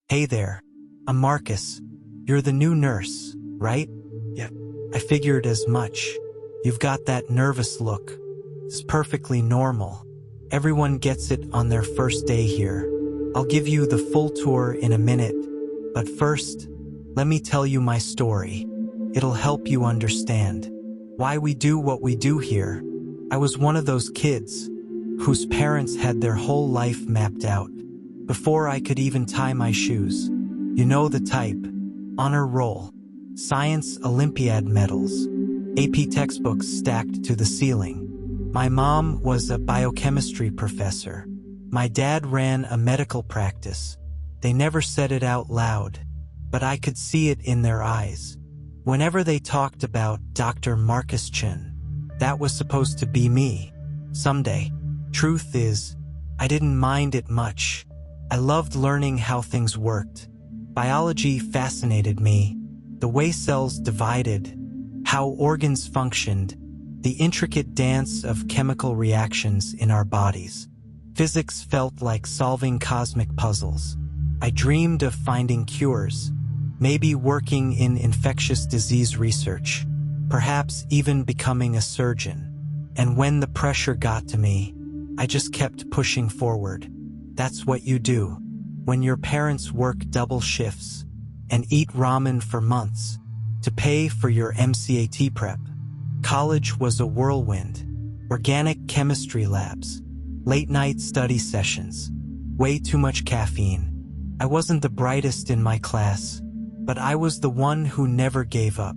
Hey there, I'm Marcus. You're the new nurse, right? Yeah, I figured as much. You've got that nervous look. It's perfectly normal. Everyone gets it on their first day here. I'll give you the full tour in a minute, but first, let me tell you my story. It'll help you understand why we do what we do here. I was one of those kids whose parents had their whole life mapped out before I could even tie my shoes. You know the type. Honor roll, science Olympiad medals, AP textbooks stacked to the ceiling. My mom was a biochemistry professor. My dad ran a medical practice. They never said it out loud, but I could see it in their eyes. Whenever they talked about Dr. Marcus Chin, that was supposed to be me someday. Truth is, I didn't mind it much. I loved learning how things worked. Biology fascinated me. The way cells divided, how organs functioned, the intricate dance of chemical reactions in our bodies. Physics felt like solving cosmic puzzles. I dreamed of finding cures, maybe working in infectious disease research, perhaps even becoming a surgeon. And when the pressure got to me, I just kept pushing forward. That's what you do when your parents work double shifts and eat ramen for months to pay for your MCAT prep. College was a whirlwind. Organic chemistry labs, late-night study sessions, way too much caffeine. I wasn't the brightest in my class, but I was the one who never gave up.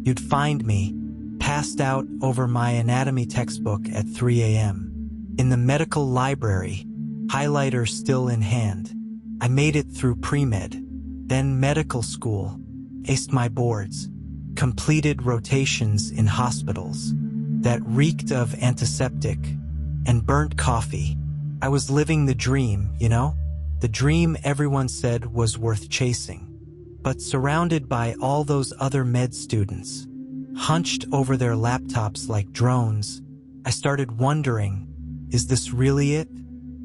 You'd find me, passed out over my anatomy textbook at 3 a.m. in the medical library, highlighter still in hand. I made it through pre-med, then medical school, aced my boards, completed rotations in hospitals that reeked of antiseptic and burnt coffee. I was living the dream, you know? The dream everyone said was worth chasing. But surrounded by all those other med students, hunched over their laptops like drones, I started wondering, is this really it?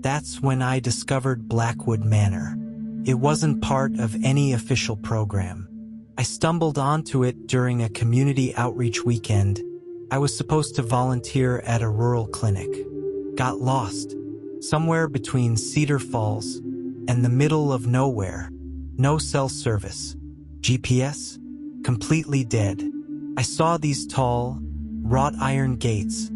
That's when I discovered Blackwood Manor. It wasn't part of any official program. I stumbled onto it during a community outreach weekend. I was supposed to volunteer at a rural clinic. Got lost, somewhere between Cedar Falls and the middle of nowhere. No cell service. GPS? Completely dead. I saw these tall, wrought iron gates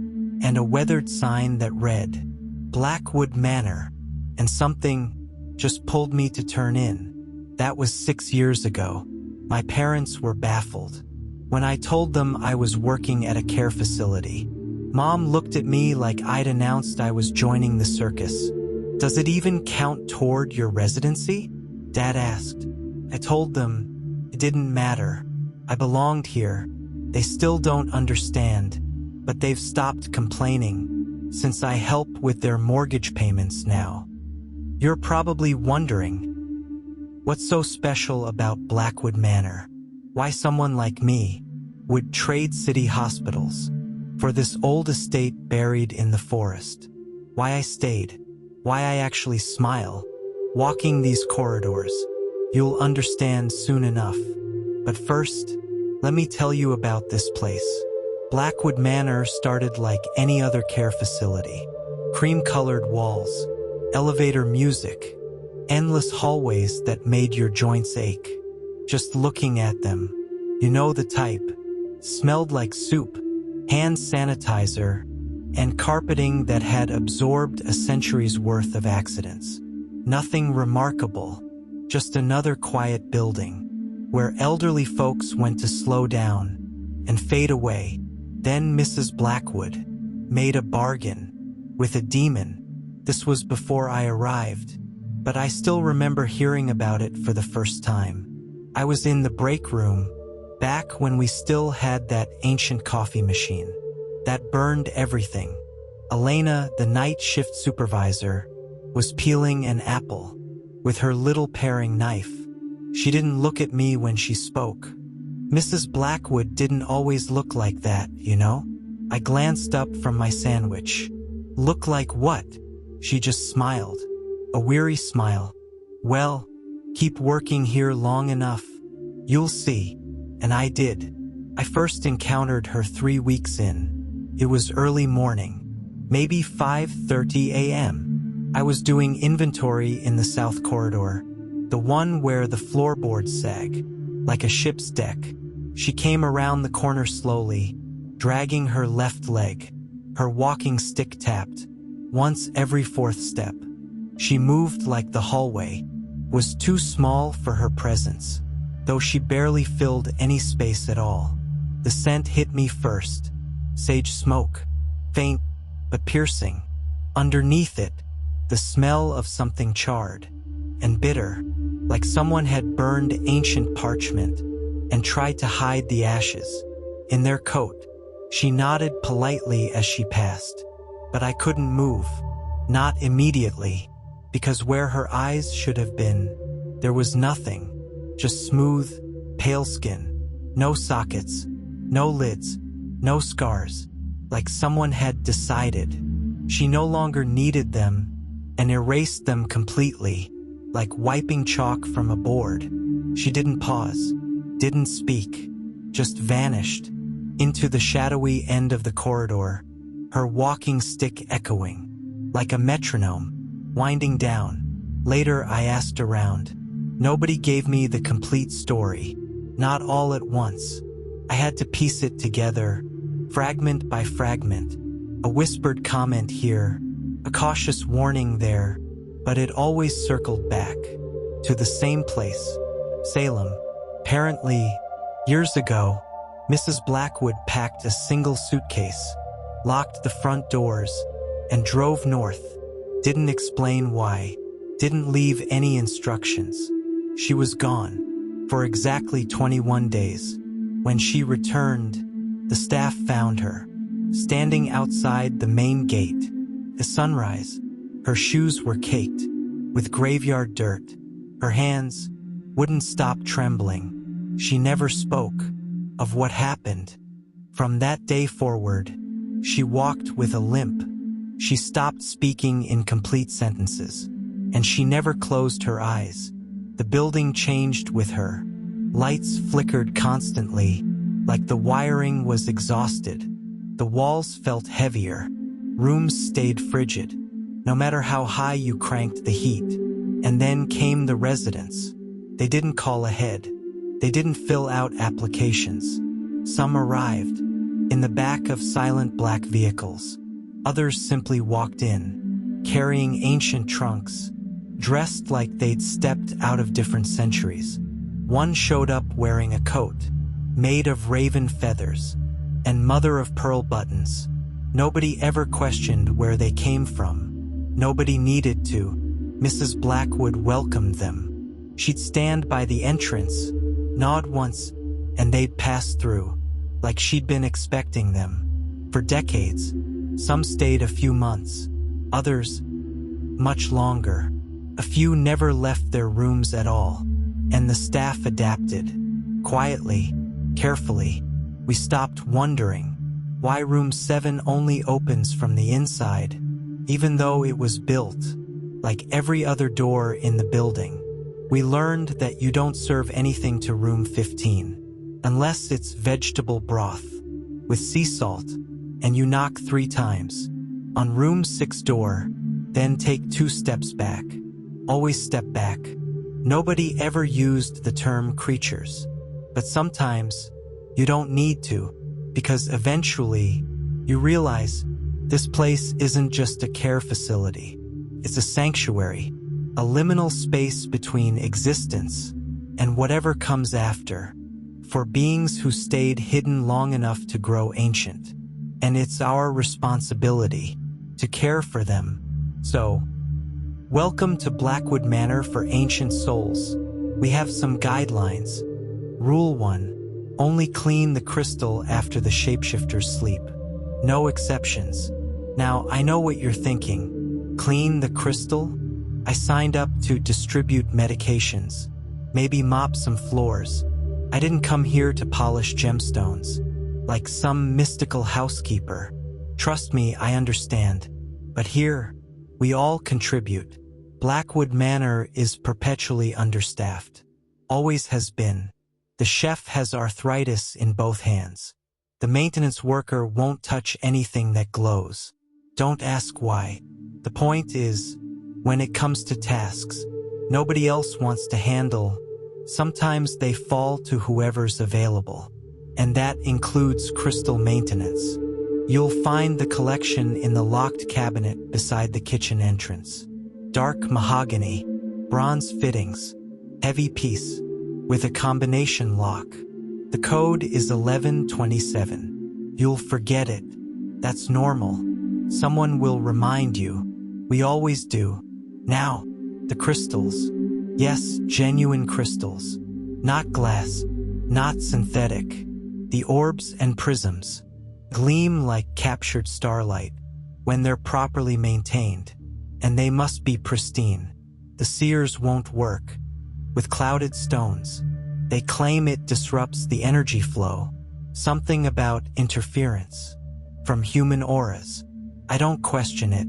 and a weathered sign that read, Blackwood Manor, and something just pulled me to turn in. That was 6 years ago. My parents were baffled. When I told them I was working at a care facility, Mom looked at me like I'd announced I was joining the circus. Does it even count toward your residency? Dad asked. I told them it didn't matter. I belonged here. They still don't understand, but they've stopped complaining since I help with their mortgage payments now. You're probably wondering, what's so special about Blackwood Manor? Why someone like me would trade city hospitals for this old estate buried in the forest? Why I stayed? Why I actually smile walking these corridors? You'll understand soon enough. But first, let me tell you about this place. Blackwood Manor started like any other care facility. Cream-colored walls, elevator music, endless hallways that made your joints ache. Just looking at them, you know the type. Smelled like soup, hand sanitizer, and carpeting that had absorbed a century's worth of accidents. Nothing remarkable, just another quiet building where elderly folks went to slow down and fade away. Then Mrs. Blackwood made a bargain with a demon. This was before I arrived, but I still remember hearing about it for the first time. I was in the break room, back when we still had that ancient coffee machine that burned everything. Elena, the night shift supervisor, was peeling an apple with her little paring knife. She didn't look at me when she spoke. Mrs. Blackwood didn't always look like that, you know? I glanced up from my sandwich. Look like what? She just smiled. A weary smile. Well, Keep working here long enough. You'll see. And I did. I first encountered her 3 weeks in. It was early morning, maybe 5:30 a.m. I was doing inventory in the south corridor, the one where the floorboards sag, like a ship's deck. She came around the corner slowly, dragging her left leg. Her walking stick tapped, once every 4th step. She moved like the hallway was too small for her presence, though she barely filled any space at all. The scent hit me first. Sage smoke, faint but piercing. Underneath it, the smell of something charred and bitter, like someone had burned ancient parchment and tried to hide the ashes in their coat. She nodded politely as she passed, but I couldn't move, not immediately, because where her eyes should have been, there was nothing, just smooth, pale skin, no sockets, no lids, no scars, like someone had decided she no longer needed them and erased them completely, like wiping chalk from a board. She didn't pause, didn't speak, just vanished into the shadowy end of the corridor, her walking stick echoing, like a metronome, winding down. Later I asked around. Nobody gave me the complete story, not all at once. I had to piece it together, fragment by fragment, a whispered comment here, a cautious warning there, but it always circled back to the same place, Salem. Apparently, years ago, Mrs. Blackwood packed a single suitcase, locked the front doors, and drove north. Didn't explain why, didn't leave any instructions. She was gone for exactly 21 days. When she returned, the staff found her, standing outside the main gate. At sunrise, her shoes were caked with graveyard dirt. Her hands wouldn't stop trembling. She never spoke of what happened. From that day forward, she walked with a limp. She stopped speaking in complete sentences, and she never closed her eyes. The building changed with her. Lights flickered constantly, like the wiring was exhausted. The walls felt heavier. Rooms stayed frigid, no matter how high you cranked the heat. And then came the residents. They didn't call ahead. They didn't fill out applications. Some arrived in the back of silent black vehicles. Others simply walked in, carrying ancient trunks, dressed like they'd stepped out of different centuries. One showed up wearing a coat, made of raven feathers, and mother-of-pearl buttons. Nobody ever questioned where they came from. Nobody needed to. Mrs. Blackwood welcomed them. She'd stand by the entrance, nod once, and they'd pass through, like she'd been expecting them. For decades, some stayed a few months, others much longer. A few never left their rooms at all, and the staff adapted. Quietly, carefully, we stopped wondering why room 7 only opens from the inside, even though it was built like every other door in the building. We learned that you don't serve anything to room 15 unless it's vegetable broth with sea salt, and you knock 3 times on room 6 door, then take 2 steps back. Always step back. Nobody ever used the term creatures, but sometimes you don't need to, because eventually you realize this place isn't just a care facility. It's a sanctuary, a liminal space between existence and whatever comes after, for beings who stayed hidden long enough to grow ancient. And it's our responsibility to care for them. So, welcome to Blackwood Manor for Ancient Souls. We have some guidelines. Rule 1. Only clean the crystal after the shapeshifters sleep. No exceptions. Now, I know what you're thinking. Clean the crystal? I signed up to distribute medications, maybe mop some floors. I didn't come here to polish gemstones, like some mystical housekeeper. Trust me, I understand. But here, we all contribute. Blackwood Manor is perpetually understaffed. Always has been. The chef has arthritis in both hands. The maintenance worker won't touch anything that glows. Don't ask why. The point is, when it comes to tasks, nobody else wants to handle. Sometimes they fall to whoever's available. And that includes crystal maintenance. You'll find the collection in the locked cabinet beside the kitchen entrance. Dark mahogany, bronze fittings, heavy piece, with a combination lock. The code is 1127. You'll forget it. That's normal. Someone will remind you. We always do. Now, the crystals. Yes, genuine crystals. Not glass, not synthetic. The orbs and prisms gleam like captured starlight when they're properly maintained, and they must be pristine. The seers won't work with clouded stones. They claim it disrupts the energy flow, something about interference from human auras. I don't question it.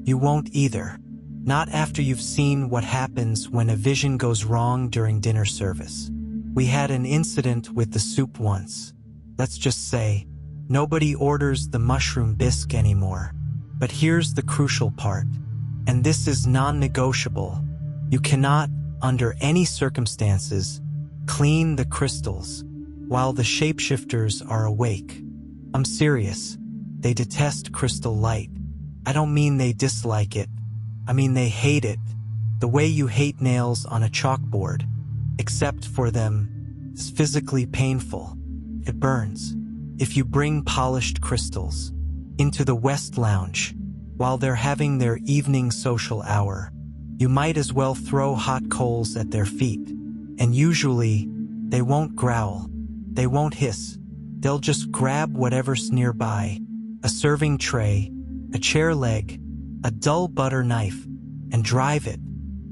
You won't either. Not after you've seen what happens when a vision goes wrong during dinner service. We had an incident with the soup once. Let's just say, nobody orders the mushroom bisque anymore. But here's the crucial part, and this is non-negotiable. You cannot, under any circumstances, clean the crystals while the shapeshifters are awake. I'm serious. They detest crystal light. I don't mean they dislike it. I mean they hate it. The way you hate nails on a chalkboard, except for them, is physically painful. It burns. If you bring polished crystals into the West Lounge while they're having their evening social hour, you might as well throw hot coals at their feet. And usually, they won't growl. They won't hiss. They'll just grab whatever's nearby, a serving tray, a chair leg, a dull butter knife, and drive it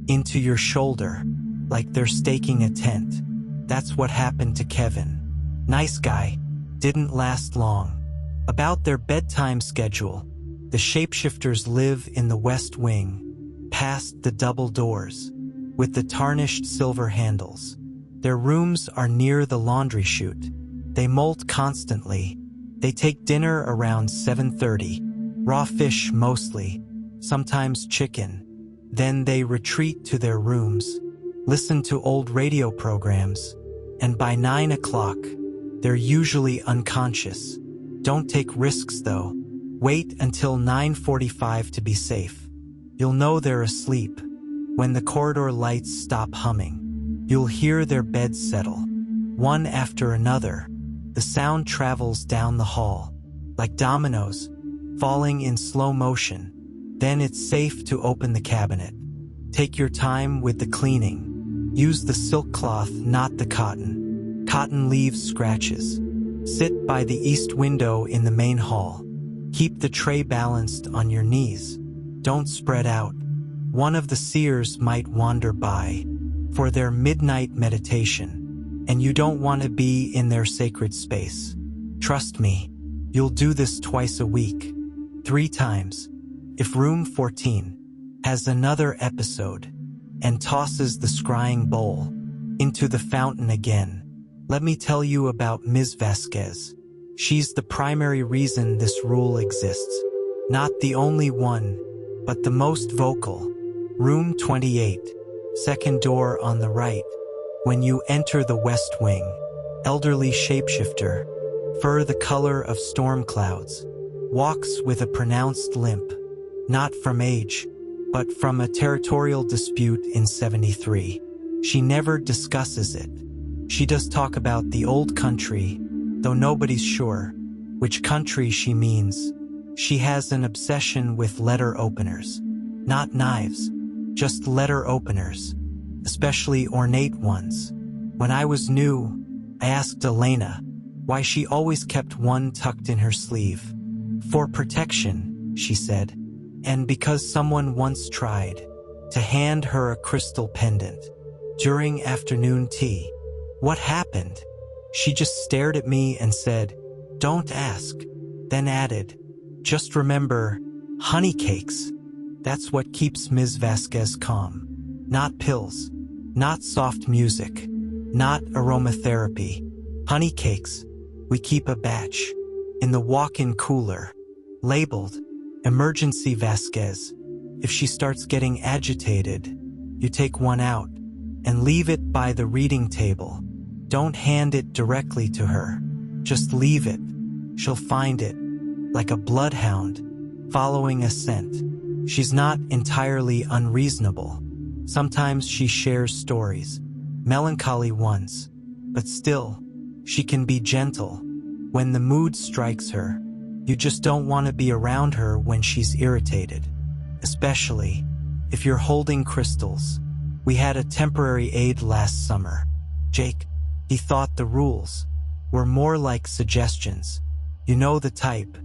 into your shoulder like they're staking a tent. That's what happened to Kevin. Nice guy. Didn't last long. About their bedtime schedule, the shapeshifters live in the West Wing, past the double doors, with the tarnished silver handles. Their rooms are near the laundry chute. They molt constantly. They take dinner around 7:30, raw fish mostly, sometimes chicken. Then they retreat to their rooms, listen to old radio programs, and by 9 o'clock, they're usually unconscious. Don't take risks though. Wait until 9:45 to be safe. You'll know they're asleep when the corridor lights stop humming. You'll hear their beds settle, one after another. The sound travels down the hall, like dominoes, falling in slow motion. Then it's safe to open the cabinet. Take your time with the cleaning. Use the silk cloth, not the cotton. Cotton leaves scratches. Sit by the east window in the main hall. Keep the tray balanced on your knees. Don't spread out. One of the seers might wander by for their midnight meditation, and you don't want to be in their sacred space. Trust me, you'll do this twice a week, 3 times. If room 14 has another episode and tosses the scrying bowl into the fountain again, let me tell you about Ms. Vasquez. She's the primary reason this rule exists. Not the only one, but the most vocal. Room 28, second door on the right. When you enter the West Wing, elderly shapeshifter, fur the color of storm clouds, walks with a pronounced limp, not from age, but from a territorial dispute in 73. She never discusses it. She does talk about the old country, though nobody's sure which country she means. She has an obsession with letter openers. Not knives, just letter openers, especially ornate ones. When I was new, I asked Elena why she always kept one tucked in her sleeve. For protection, she said, and because someone once tried to hand her a crystal pendant during afternoon tea. What happened? She just stared at me and said, "Don't ask," then added, "Just remember, honey cakes, That's what keeps Ms. Vasquez calm. Not pills, not soft music, not aromatherapy. Honey cakes. We keep a batch in the walk-in cooler, labeled Emergency Vasquez. If she starts getting agitated, you take one out and leave it by the reading table. Don't hand it directly to her. Just leave it. She'll find it, like a bloodhound, following a scent. She's not entirely unreasonable. Sometimes she shares stories, melancholy ones, but still, she can be gentle. When the mood strikes her, you just don't want to be around her when she's irritated, especially if you're holding crystals. We had a temporary aide last summer. Jake, he thought the rules were more like suggestions. You know the type.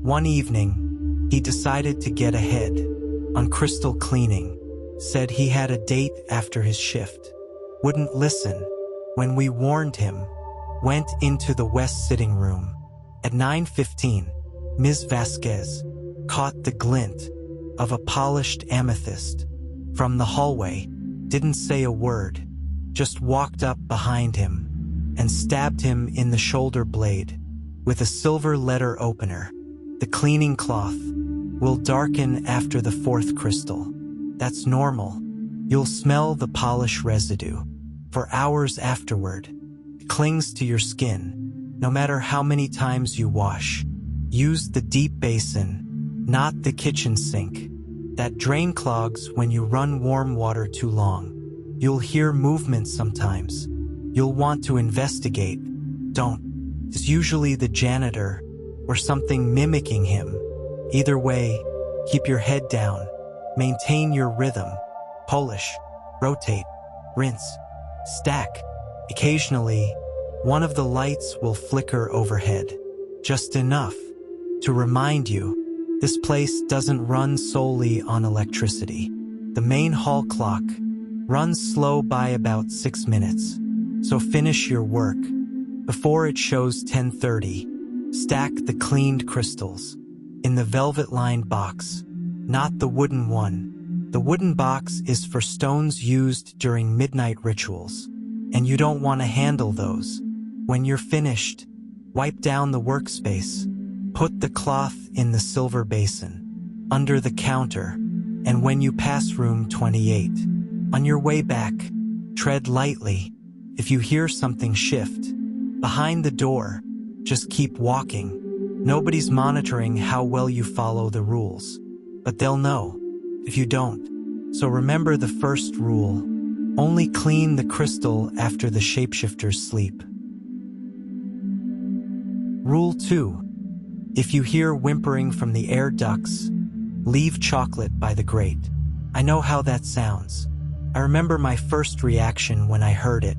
One evening, he decided to get ahead on crystal cleaning. Said he had a date after his shift. Wouldn't listen when we warned him. Went into the west sitting room. At 9:15, Ms. Vasquez caught the glint of a polished amethyst from the hallway. Didn't say a word, just walked up behind him and stabbed him in the shoulder blade with a silver letter opener. The cleaning cloth will darken after the fourth crystal. That's normal. You'll smell the polish residue for hours afterward. It clings to your skin, no matter how many times you wash. Use the deep basin, not the kitchen sink. That drain clogs when you run warm water too long. You'll hear movement sometimes. You'll want to investigate. Don't. It's usually the janitor or something mimicking him. Either way, keep your head down. Maintain your rhythm. Polish, rotate, rinse, stack. Occasionally, one of the lights will flicker overhead. Just enough to remind you, this place doesn't run solely on electricity. The main hall clock runs slow by about 6 minutes. So finish your work before it shows 10:30. Stack the cleaned crystals in the velvet-lined box, not the wooden one. The wooden box is for stones used during midnight rituals, and you don't want to handle those. When you're finished, wipe down the workspace. Put the cloth in the silver basin, under the counter, and when you pass room 28, on your way back, tread lightly. If you hear something shift behind the door, just keep walking. Nobody's monitoring how well you follow the rules, but they'll know if you don't. So remember the first rule: only clean the crystal after the shapeshifters sleep. Rule 2. If you hear whimpering from the air ducts, leave chocolate by the grate. I know how that sounds. I remember my first reaction when I heard it.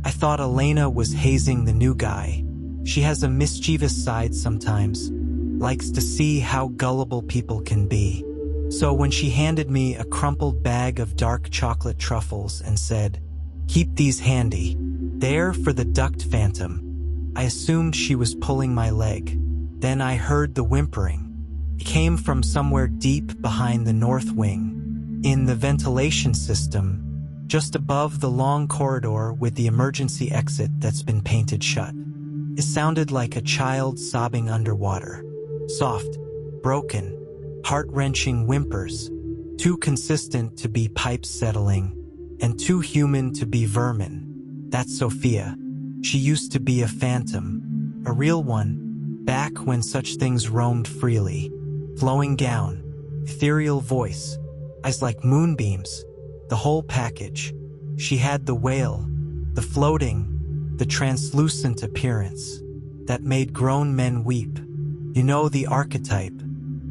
I thought Elena was hazing the new guy. She has a mischievous side sometimes, likes to see how gullible people can be. So when she handed me a crumpled bag of dark chocolate truffles and said, "Keep these handy, they're for the duct phantom," I assumed she was pulling my leg. Then I heard the whimpering. It came from somewhere deep behind the north wing, in the ventilation system, just above the long corridor with the emergency exit that's been painted shut. It sounded like a child sobbing underwater. Soft, broken, heart-wrenching whimpers, too consistent to be pipes settling, and too human to be vermin. That's Sophia. She used to be a phantom, a real one, back when such things roamed freely. Flowing gown, ethereal voice, eyes like moonbeams, the whole package. She had the wail, the floating, the translucent appearance that made grown men weep. You know the archetype.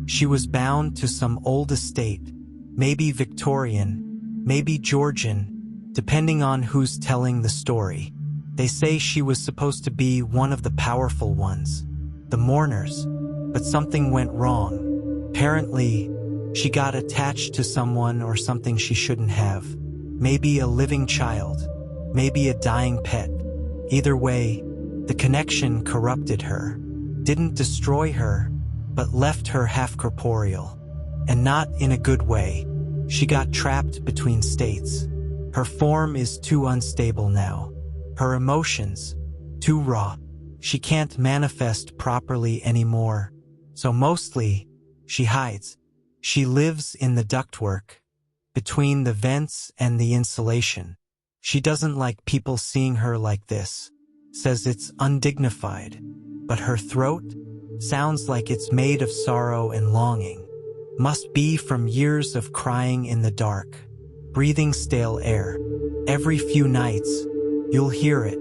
She was bound to some old estate, maybe Victorian, maybe Georgian, depending on who's telling the story. They say she was supposed to be one of the powerful ones, the mourners, but something went wrong. Apparently, she got attached to someone or something she shouldn't have. Maybe a living child, maybe a dying pet. Either way, the connection corrupted her, didn't destroy her, but left her half corporeal. and not in a good way. She got trapped between states. Her form is too unstable now. Her emotions, too raw. She can't manifest properly anymore. So mostly, she hides. She lives in the ductwork, between the vents and the insulation. She doesn't like people seeing her like this. Says it's undignified. But her throat sounds like it's made of sorrow and longing. Must be from years of crying in the dark, breathing stale air. Every few nights, you'll hear it.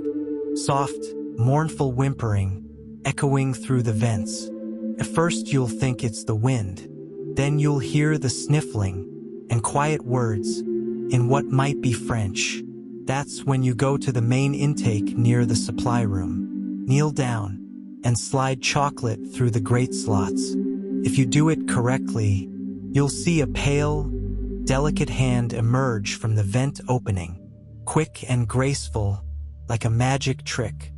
Soft, mournful whimpering, echoing through the vents. At first you'll think it's the wind. Then you'll hear the sniffling and quiet words in what might be French. That's when you go to the main intake near the supply room. Kneel down and slide chocolate through the grate slots. If you do it correctly, you'll see a pale, delicate hand emerge from the vent opening, quick and graceful, like a magic trick.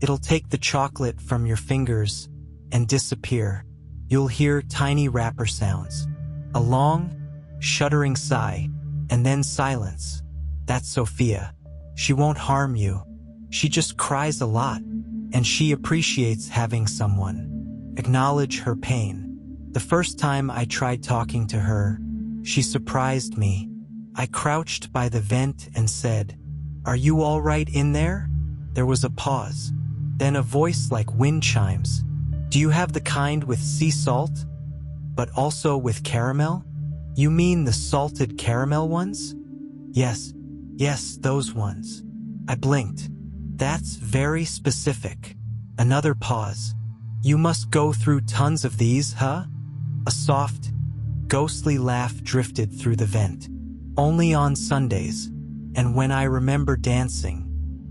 It'll take the chocolate from your fingers and disappear. You'll hear tiny wrapper sounds, a long, shuddering sigh, and then silence. That's Sophia. She won't harm you. She just cries a lot, and she appreciates having someone acknowledge her pain. The first time I tried talking to her, she surprised me. I crouched by the vent and said, "Are you all right in there?" There was a pause, then a voice like wind chimes. "Do you have the kind with sea salt, but also with caramel?" "You mean the salted caramel ones?" Yes, those ones." I blinked. "That's very specific." Another pause. "You must go through tons of these, huh?" A soft, ghostly laugh drifted through the vent. "Only on Sundays, and when I remember dancing.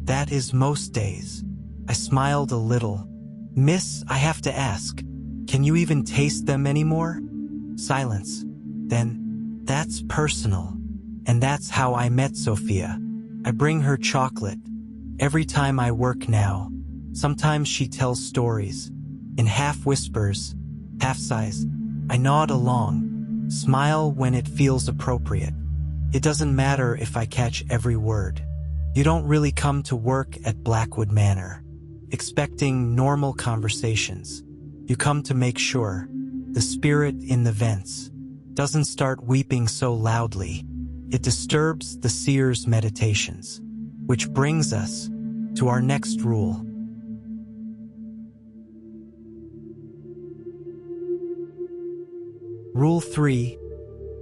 That is most days." I smiled a little. "Miss, I have to ask, can you even taste them anymore?" Silence. Then, "That's personal. And that's how I met Sophia. I bring her chocolate every time I work now. Sometimes she tells stories, in half whispers, half sighs. I nod along, smile when it feels appropriate. It doesn't matter if I catch every word. You don't really come to work at Blackwood Manor expecting normal conversations. You come to make sure the spirit in the vents doesn't start weeping so loudly it disturbs the seer's meditations. Which brings us to our next rule. Rule 3.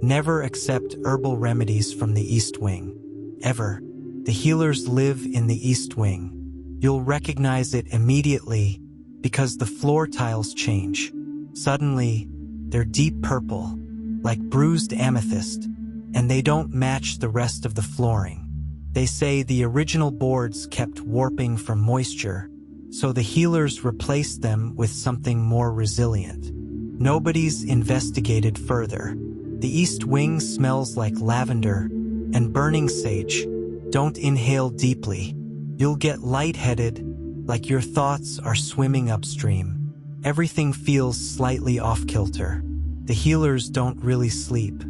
Never accept herbal remedies from the East Wing. Ever. The healers live in the East Wing. You'll recognize it immediately because the floor tiles change. Suddenly, they're deep purple, like bruised amethyst, and they don't match the rest of the flooring. They say the original boards kept warping from moisture, so the healers replaced them with something more resilient. Nobody's investigated further. The East Wing smells like lavender and burning sage. Don't inhale deeply. You'll get lightheaded, like your thoughts are swimming upstream. Everything feels slightly off-kilter. The healers don't really sleep.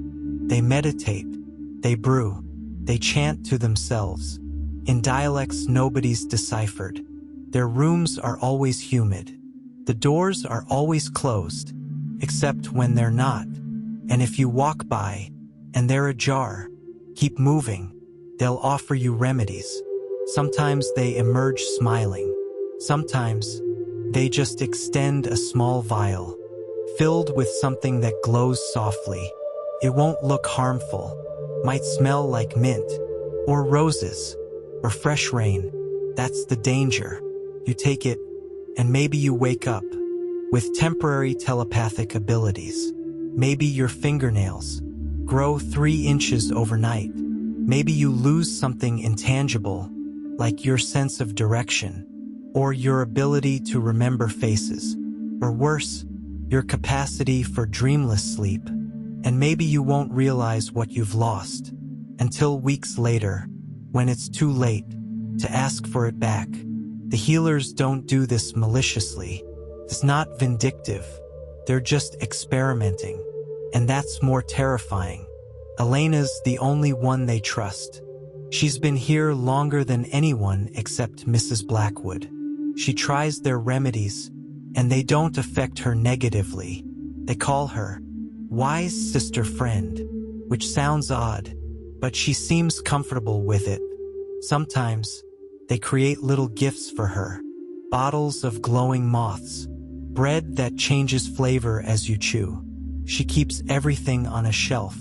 They meditate. They brew. They chant to themselves, in dialects nobody's deciphered. Their rooms are always humid. The doors are always closed, except when they're not. And if you walk by, and they're ajar, keep moving. They'll offer you remedies. Sometimes they emerge smiling. Sometimes they just extend a small vial, filled with something that glows softly. It won't look harmful. Might smell like mint, or roses, or fresh rain. That's the danger. You take it, and maybe you wake up with temporary telepathic abilities. Maybe your fingernails grow 3 inches overnight. Maybe you lose something intangible, like your sense of direction, or your ability to remember faces, or worse, your capacity for dreamless sleep. And maybe you won't realize what you've lost until weeks later, when it's too late to ask for it back. The healers don't do this maliciously. It's not vindictive. They're just experimenting. And that's more terrifying. Elena's the only one they trust. She's been here longer than anyone except Mrs. Blackwood. She tries their remedies, and they don't affect her negatively. They call her wise sister friend, which sounds odd, but she seems comfortable with it. Sometimes they create little gifts for her, bottles of glowing moths, bread that changes flavor as you chew. She keeps everything on a shelf.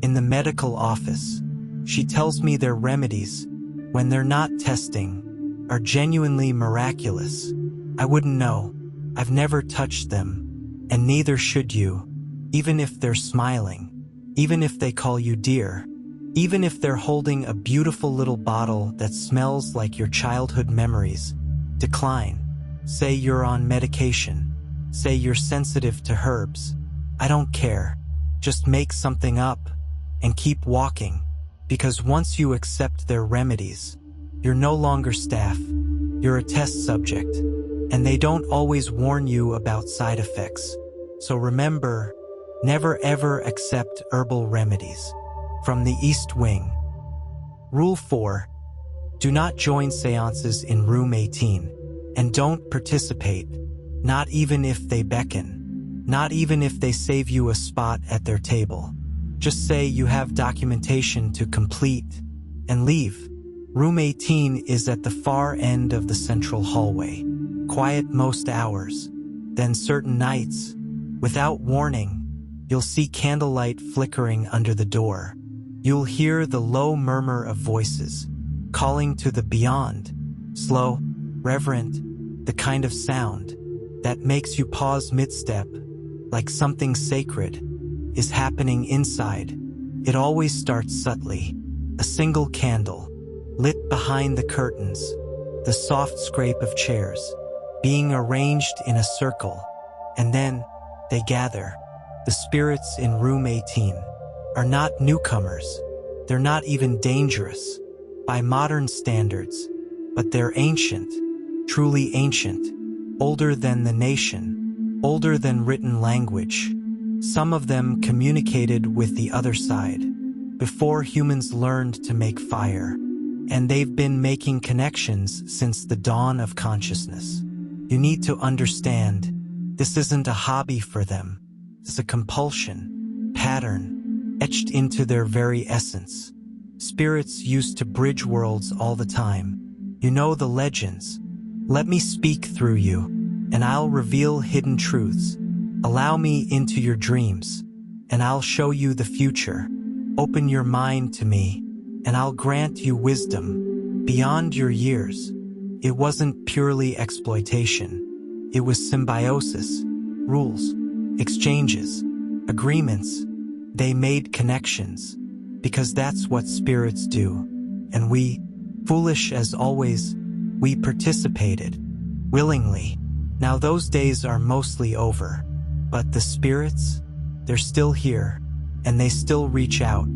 In the medical office, she tells me their remedies, when they're not testing, are genuinely miraculous. I wouldn't know. I've never touched them, and neither should you, even if they're smiling, even if they call you dear, even if they're holding a beautiful little bottle that smells like your childhood memories. Decline. Say you're on medication. Say you're sensitive to herbs. I don't care. Just make something up and keep walking, because once you accept their remedies, you're no longer staff. You're a test subject, and they don't always warn you about side effects. So remember, never ever accept herbal remedies. From the East Wing. Rule 4. Do not join seances in room 18, and don't participate, not even if they beckon, not even if they save you a spot at their table. Just say you have documentation to complete and leave. Room 18 is at the far end of the central hallway, quiet most hours. Then certain nights, without warning, you'll see candlelight flickering under the door. You'll hear the low murmur of voices, calling to the beyond, slow, reverent, the kind of sound that makes you pause mid-step, like something sacred is happening inside. It always starts subtly, a single candle, lit behind the curtains, the soft scrape of chairs, being arranged in a circle, and then they gather. The spirits in room 18 are not newcomers. They're not even dangerous by modern standards, but they're ancient, truly ancient, older than the nation, older than written language. Some of them communicated with the other side before humans learned to make fire, and they've been making connections since the dawn of consciousness. You need to understand, this isn't a hobby for them. It's a compulsion, pattern, etched into their very essence. Spirits used to bridge worlds all the time. You know the legends. Let me speak through you, and I'll reveal hidden truths. Allow me into your dreams, and I'll show you the future. Open your mind to me, and I'll grant you wisdom beyond your years. It wasn't purely exploitation. It was symbiosis, rules, exchanges, agreements. They made connections, because that's what spirits do. And we, foolish as always, we participated, willingly. Now those days are mostly over, but the spirits, they're still here, and they still reach out.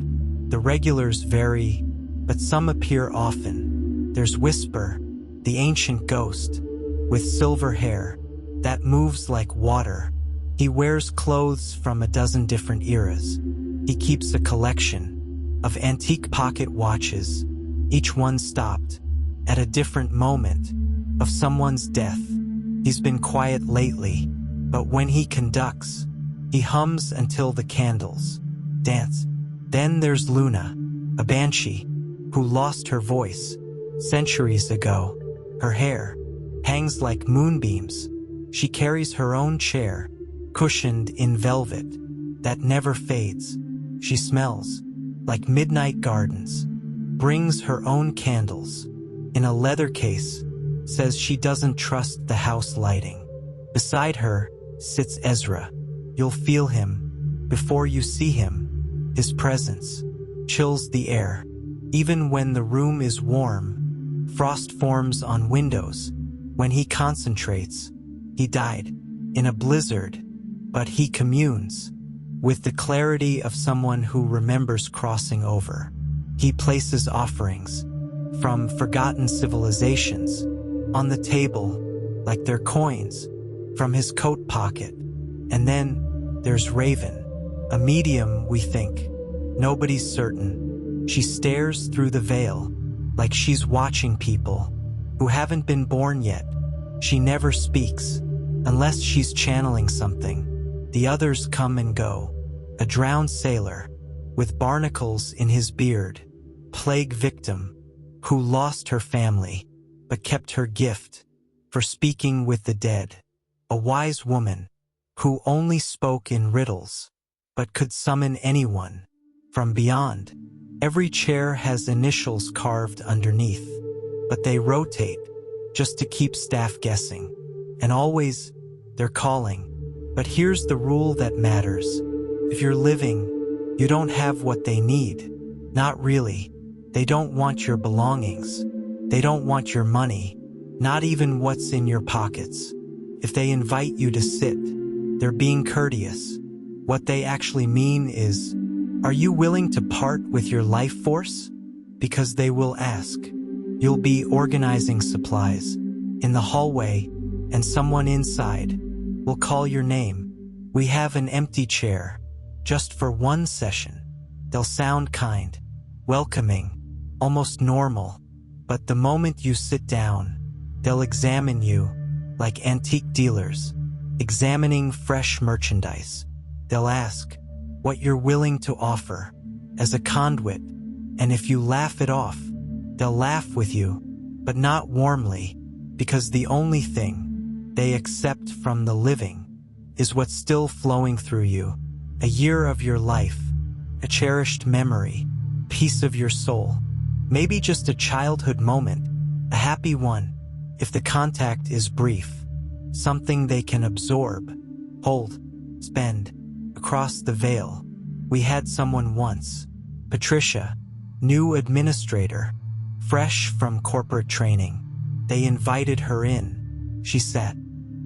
The regulars vary, but some appear often. There's Whisper, the ancient ghost, with silver hair, that moves like water. He wears clothes from a dozen different eras. He keeps a collection of antique pocket watches, each one stopped at a different moment of someone's death. He's been quiet lately, but when he conducts, he hums until the candles dance. Then there's Luna, a banshee, who lost her voice centuries ago. Her hair hangs like moonbeams. She carries her own chair, cushioned in velvet, that never fades. She smells like midnight gardens, brings her own candles in a leather case, says she doesn't trust the house lighting. Beside her sits Ezra. You'll feel him before you see him. His presence chills the air. Even when the room is warm, frost forms on windows. When he concentrates, he died in a blizzard, but he communes with the clarity of someone who remembers crossing over. He places offerings from forgotten civilizations on the table like they're coins from his coat pocket. And then there's Raven, A medium, we think. Nobody's certain. She stares through the veil, like she's watching people who haven't been born yet. She never speaks, unless she's channeling something. The others come and go. A drowned sailor, with barnacles in his beard. Plague victim, who lost her family, but kept her gift for speaking with the dead. A wise woman, who only spoke in riddles, but could summon anyone from beyond. Every chair has initials carved underneath, but they rotate just to keep staff guessing. And always, they're calling. But here's the rule that matters. If you're living, you don't have what they need. Not really. They don't want your belongings. They don't want your money, not even what's in your pockets. If they invite you to sit, they're being courteous. What they actually mean is, are you willing to part with your life force? Because they will ask. You'll be organizing supplies in the hallway, and someone inside will call your name. We have an empty chair, just for one session. They'll sound kind, welcoming, almost normal. But the moment you sit down, they'll examine you like antique dealers, examining fresh merchandise. They'll ask what you're willing to offer as a conduit, and if you laugh it off, they'll laugh with you, but not warmly, because the only thing they accept from the living is what's still flowing through you. A year of your life, a cherished memory, piece of your soul, maybe just a childhood moment, a happy one, if the contact is brief, something they can absorb, hold, spend, across the veil. We had someone once, Patricia, new administrator, fresh from corporate training. They invited her in. She sat.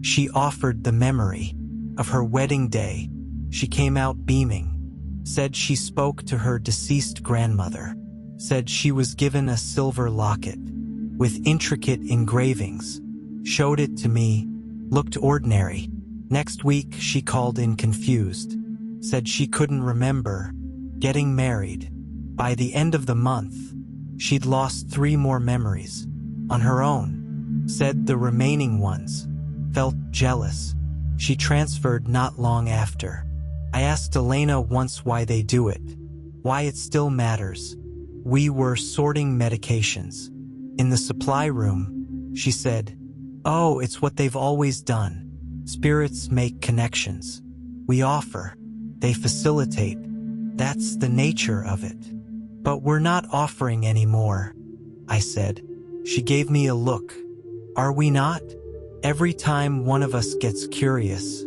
She offered the memory of her wedding day. She came out beaming, said she spoke to her deceased grandmother, said she was given a silver locket with intricate engravings, showed it to me, looked ordinary. Next week, she called in confused, said she couldn't remember getting married. By the end of the month, she'd lost 3 more memories on her own, said the remaining ones felt jealous. She transferred not long after. I asked Elena once why they do it, why it still matters. We were sorting medications. In the supply room, she said, "Oh, it's what they've always done. Spirits make connections. We offer. They facilitate. That's the nature of it. But we're not offering anymore," I said. She gave me a look. Are we not? Every time one of us gets curious,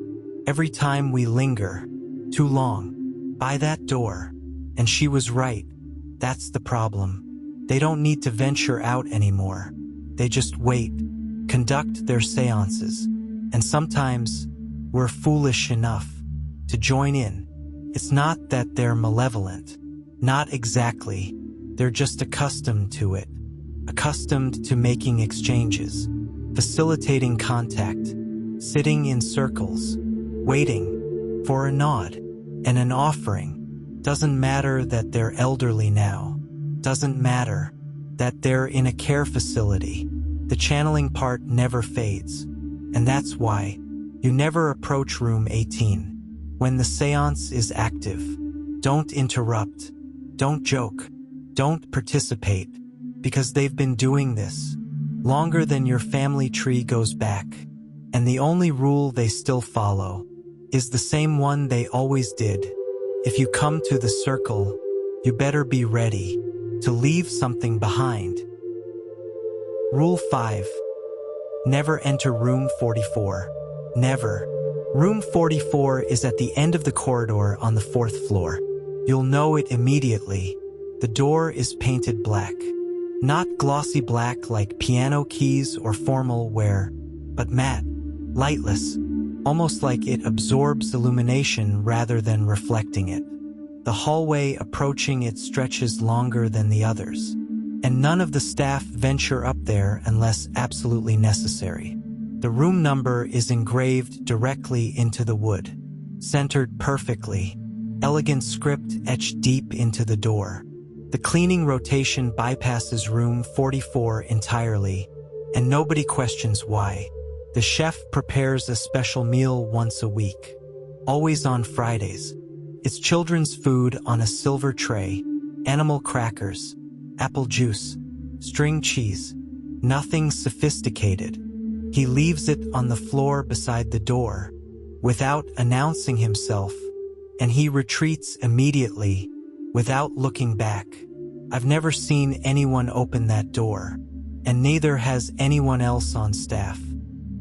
every time we linger too long by that door. And she was right. That's the problem. They don't need to venture out anymore. They just wait, conduct their seances, and sometimes we're foolish enough to join in. It's not that they're malevolent. Not exactly. They're just accustomed to it. Accustomed to making exchanges, facilitating contact, sitting in circles, waiting for a nod and an offering. Doesn't matter that they're elderly now. Doesn't matter that they're in a care facility. The channeling part never fades. And that's why you never approach room 18. When the seance is active, don't interrupt. Don't joke. Don't participate. Because they've been doing this longer than your family tree goes back. And the only rule they still follow is the same one they always did. If you come to the circle, you better be ready to leave something behind. Rule 5. Never enter room 44. Never. Room 44 is at the end of the corridor on the 4th floor. You'll know it immediately. The door is painted black. Not glossy black like piano keys or formal wear, but matte, lightless, almost like it absorbs illumination rather than reflecting it. The hallway approaching it stretches longer than the others, and none of the staff venture up there unless absolutely necessary. The room number is engraved directly into the wood, centered perfectly. elegant script etched deep into the door. The cleaning rotation bypasses room 44 entirely, and nobody questions why. The chef prepares a special meal once a week, always on Fridays. It's children's food on a silver tray, animal crackers, apple juice, string cheese, nothing sophisticated. He leaves it on the floor beside the door, without announcing himself, and he retreats immediately, without looking back. I've never seen anyone open that door, and neither has anyone else on staff.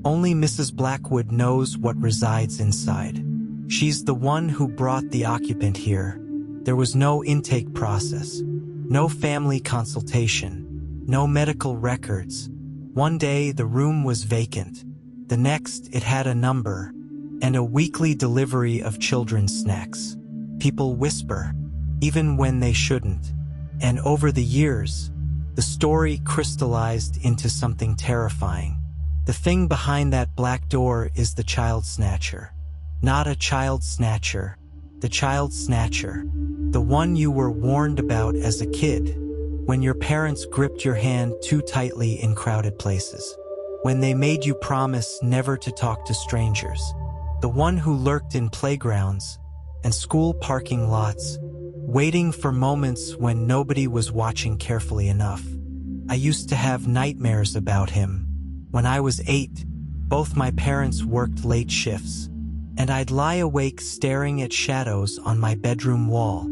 Only Mrs. Blackwood knows what resides inside. She's the one who brought the occupant here. There was no intake process, no family consultation, no medical records. One day the room was vacant. The next it had a number, and a weekly delivery of children's snacks. People whisper, even when they shouldn't. And over the years, the story crystallized into something terrifying. The thing behind that black door is the child snatcher. Not a child snatcher, the child snatcher. The one you were warned about as a kid, when your parents gripped your hand too tightly in crowded places. When they made you promise never to talk to strangers. The one who lurked in playgrounds and school parking lots, waiting for moments when nobody was watching carefully enough. I used to have nightmares about him. When I was 8, both my parents worked late shifts, and I'd lie awake staring at shadows on my bedroom wall,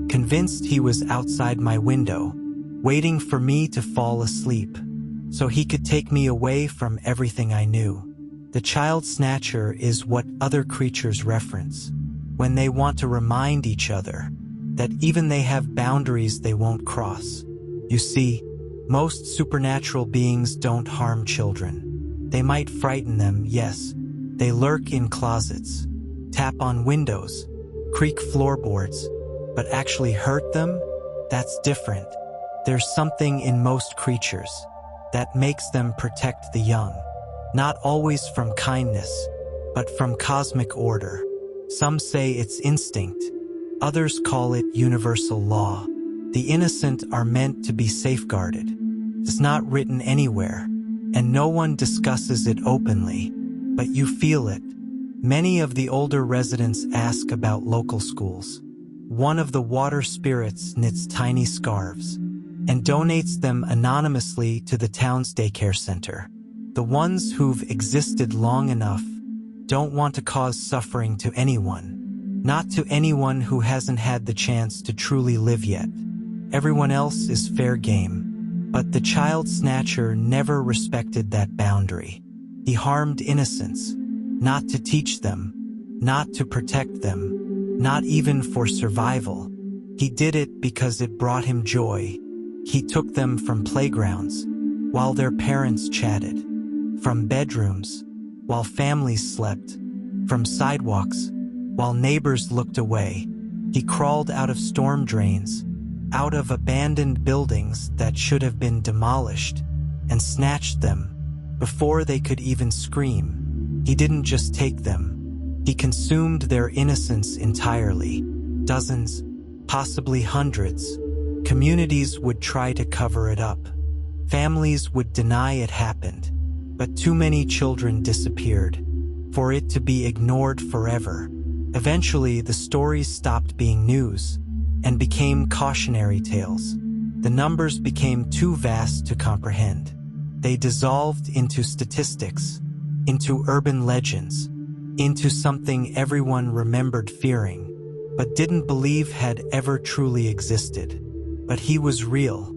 convinced he was outside my window, waiting for me to fall asleep, so he could take me away from everything I knew. The child snatcher is what other creatures reference when they want to remind each other that even they have boundaries they won't cross. You see, most supernatural beings don't harm children. They might frighten them, yes. They lurk in closets, tap on windows, creak floorboards, but actually hurt them? That's different. There's something in most creatures that makes them protect the young. Not always from kindness, but from cosmic order. Some say it's instinct. Others call it universal law. The innocent are meant to be safeguarded. It's not written anywhere, and no one discusses it openly, but you feel it. Many of the older residents ask about local schools. One of the water spirits knits tiny scarves and donates them anonymously to the town's daycare center. The ones who've existed long enough don't want to cause suffering to anyone, not to anyone who hasn't had the chance to truly live yet. Everyone else is fair game. But the child snatcher never respected that boundary. He harmed innocents, not to teach them, not to protect them, not even for survival. He did it because it brought him joy. He took them from playgrounds, while their parents chatted, from bedrooms, while families slept, from sidewalks, while neighbors looked away. He crawled out of storm drains, out of abandoned buildings that should have been demolished, and snatched them before they could even scream. He didn't just take them. He consumed their innocence entirely. Dozens, possibly hundreds. Communities would try to cover it up. Families would deny it happened. But too many children disappeared for it to be ignored forever. Eventually, the stories stopped being news and became cautionary tales. The numbers became too vast to comprehend. They dissolved into statistics, into urban legends, into something everyone remembered fearing, but didn't believe had ever truly existed. But he was real,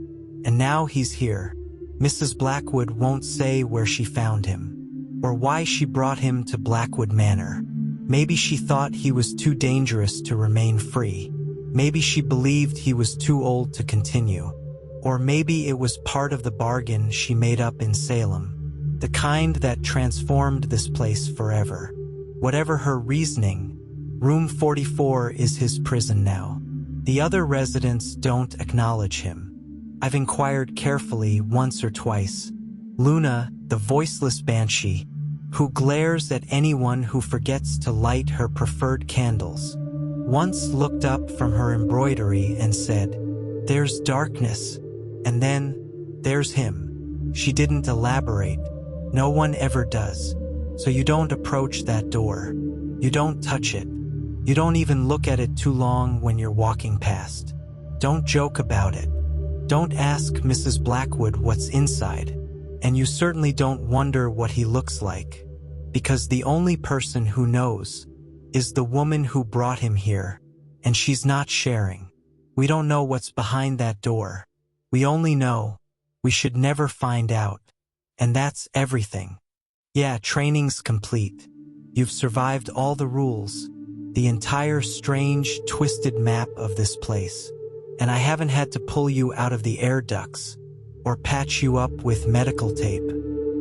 and now he's here. Mrs. Blackwood won't say where she found him, or why she brought him to Blackwood Manor. Maybe she thought he was too dangerous to remain free. Maybe she believed he was too old to continue. Or maybe it was part of the bargain she made up in Salem, the kind that transformed this place forever. Whatever her reasoning, room 44 is his prison now. The other residents don't acknowledge him. I've inquired carefully once or twice. Luna, the voiceless banshee, who glares at anyone who forgets to light her preferred candles, once looked up from her embroidery and said, "There's darkness, and then there's him." She didn't elaborate. No one ever does. So you don't approach that door. You don't touch it. You don't even look at it too long when you're walking past. Don't joke about it. Don't ask Mrs. Blackwood what's inside. And you certainly don't wonder what he looks like. Because the only person who knows is the woman who brought him here. And she's not sharing. We don't know what's behind that door. We only know we should never find out. And that's everything. Yeah, training's complete. You've survived all the rules, the entire strange, twisted map of this place. And I haven't had to pull you out of the air ducts or patch you up with medical tape.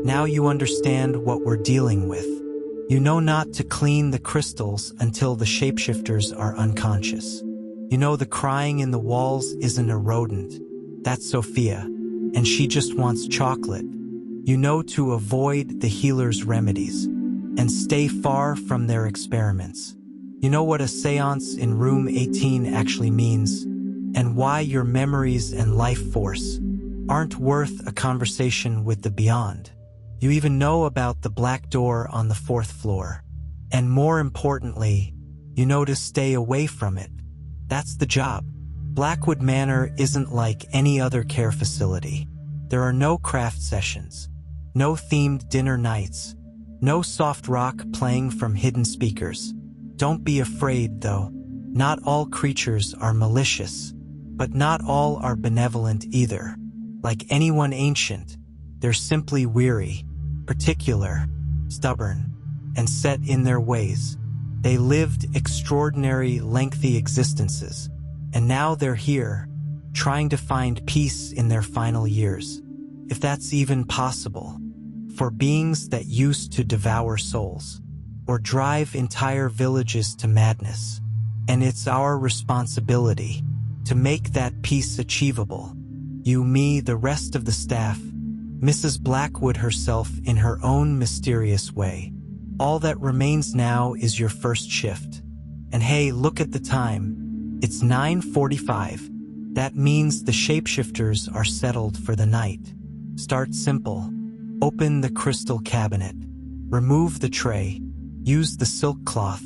Now you understand what we're dealing with. You know not to clean the crystals until the shapeshifters are unconscious. You know the crying in the walls isn't a rodent. That's Sophia, and she just wants chocolate. You know to avoid the healer's remedies and stay far from their experiments. You know what a seance in room 18 actually means and why your memories and life force aren't worth a conversation with the beyond. You even know about the black door on the 4th floor. And more importantly, you know to stay away from it. That's the job. Blackwood Manor isn't like any other care facility. There are no craft sessions, no themed dinner nights, no soft rock playing from hidden speakers. Don't be afraid, though. Not all creatures are malicious, but not all are benevolent either. Like anyone ancient, they're simply weary, particular, stubborn, and set in their ways. They lived extraordinary, lengthy existences, and now they're here, trying to find peace in their final years, if that's even possible, for beings that used to devour souls, or drive entire villages to madness. And it's our responsibility to make that peace achievable. You, me, the rest of the staff, Mrs. Blackwood herself in her own mysterious way. All that remains now is your first shift. And hey, look at the time. It's 9:45. That means the shapeshifters are settled for the night. Start simple. Open the crystal cabinet. Remove the tray. Use the silk cloth.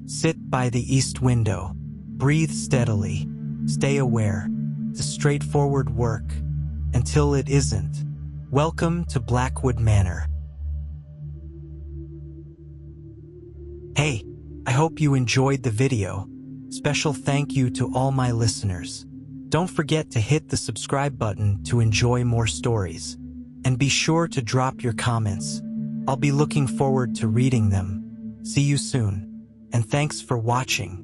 Sit by the east window. Breathe steadily. Stay aware. It's straightforward work. Until it isn't. Welcome to Blackwood Manor. Hey, I hope you enjoyed the video. Special thank you to all my listeners. Don't forget to hit the subscribe button to enjoy more stories. And be sure to drop your comments. I'll be looking forward to reading them. See you soon. And thanks for watching.